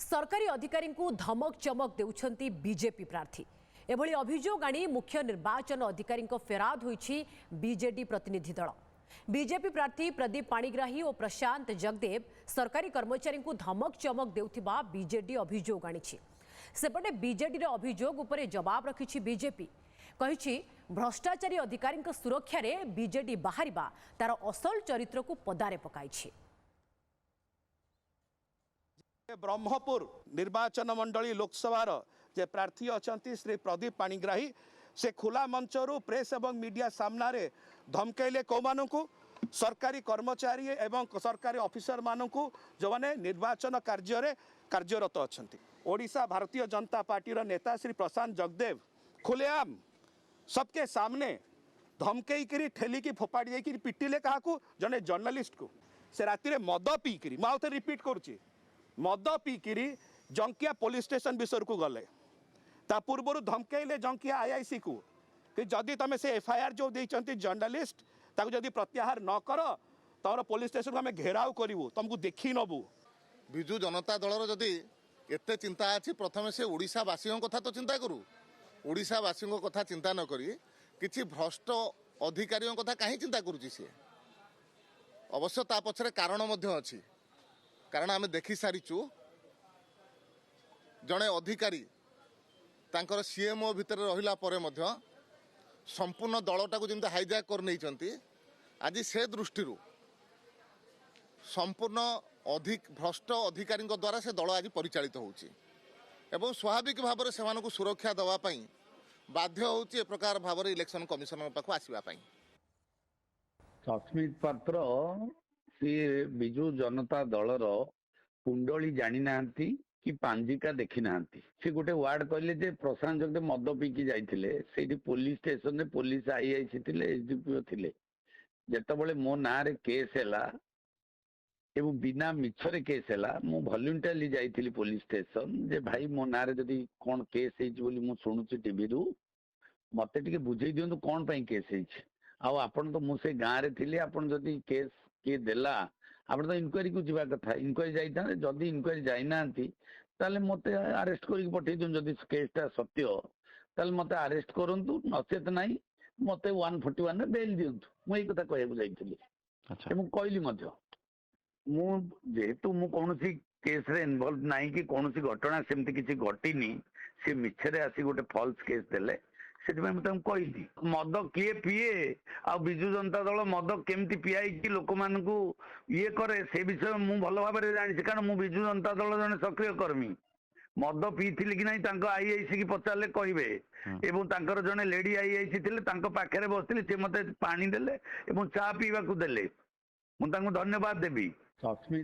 सरकारी अधिकारी को धमक चमक देउछंती बीजेपी प्रार्थी। एभली अभियोग आनी मुख्य निर्वाचन अधिकारी फेराद होईछि बीजेडी प्रतिनिधि दल। बीजेपी प्रार्थी प्रदीप पाणिग्राही और प्रशांत जगदेव सरकारी कर्मचारी को धमक चमक देउथिबा बीजेडी अभियोग आनिछि। सेपटे बीजेडी रे अभियोग उपरे जवाब रखिछि बीजेपी। कहिछि भ्रष्टाचारी अधिकारी सुरक्षा रे बीजेडी बाहरिबा तार असल चरित्र को पदारे पकाइछि। ब्रह्मपुर निर्वाचन मंडली लोकसभार जे प्रार्थी अच्छा श्री प्रदीप पाणिग्राही से खुला मंचरू प्रेस एवं मीडिया सामने धमकैले कौ मानू सरकारी कर्मचारी एवं सरकारी ऑफिसर मानू जो माने निर्वाचन कार्य कार्यरत अच्छा। ओडिशा भारतीय जनता पार्टी नेता श्री प्रशांत जगदेव खुलेआम सबके सामने धमकई ठेलिकी फोपाड़ी जाकि पिटिले क्या जड़े जर्नलिस्ट को से राति मद पीकरी मुझे रिपीट करुच्ची मद पीकरी जंकिया पुलिस स्टेशन विषय को गले ता पूर्व धमकैले जंकिया आईआईसी को कि जदि तुम से एफआईआर जो देइचंती जर्नलिस्ट ताको जदि प्रत्याहार न कर तमर पुलिस स्टेशन को आम घेराव करूँ तुमको देखी नबू। विजु जनता दलर जदि एते चिंता अच्छी प्रथम से ओडिशावासी कथा तो चिंता करू। ओडिशावासी कथा चिंता न करी किछि भ्रष्ट अधिकारी कथा कहीं चिंता करुच्ची सी अवश्य ता पछरे कारण मध्य अछि। कारण आम देखी सारीचु जड़े अधिकारी तांकर सीएमओ भितर रहिला परे मध्य संपूर्ण दलटा को जमी हाईजैक कर नहीं आज से दृष्टि संपूर्ण अधिक भ्रष्ट अधिकारी द्वारा से दल आज परिचालित होउची एवं स्वाभाविक भाव में से सुरक्षा देवाई बाध्य होउची ए प्रकार भाव में इलेक्शन कमिशन पाख आसवाई। सस्मित पात्र सी विजु जनता दलर कुंडली जानी नांती कि पांजिका देखी नांती। सी गोटे वार्ड कहले जे प्रशांत जगदेव मद पीकी जाइथिले सेठी पुलिस स्टेशन रे पुलिस आईआईसी थिले एसडीपीओ थिले जेतबेले मो ना रे केस हैला एवं बिना मिछरे केस हैला मु वॉलंटियरली जाइथिली पुलिस स्टेशन जे भाई मो ना रे जदी कोन केस हेछि बोली मु सुनुछि टीवी रु मते टिके बुझेई दियंतु कोन पई केस हेछि आ आपण तो मु से गां रे थिले आपण जदी केस किए देला आपण तो इनक्वारी को जीवा कथा इनक्वारी जाइता जदी इनक्वारी जाई नांती ताले मते अरेस्ट करिक पठेई दियन जदी केसटा सत्य ताले मते अरेस्ट करंतु नचेत नाही मते 141 रे बेल दियंतु मु एई कथा कहबो जाइथिली। अच्छा मु कहली मध्य मु जेतु मु कोनोसी केस रे इन्वॉल्व नाही कि कोनोसी घटना सेमति किछि घटिनी से मिछरे आसी गोटे फॉल्स केस देले कहली मद किए पीए आ विजु जनता दल मद केमती पियाई कि लोक मान ये करे से विषय मु भल भाव में जानी कारण मु विजु जनता दल जने सक्रिय कर्मी मद पीथिले कि नहीं आईआईसी की पचारे कहे एवं तांकर जने लेडी आईआईसी थिले तांको पाखरे बसथिले से मते पानी देले एवं चा पीवा को देले मु तांको धन्यवाद देबी।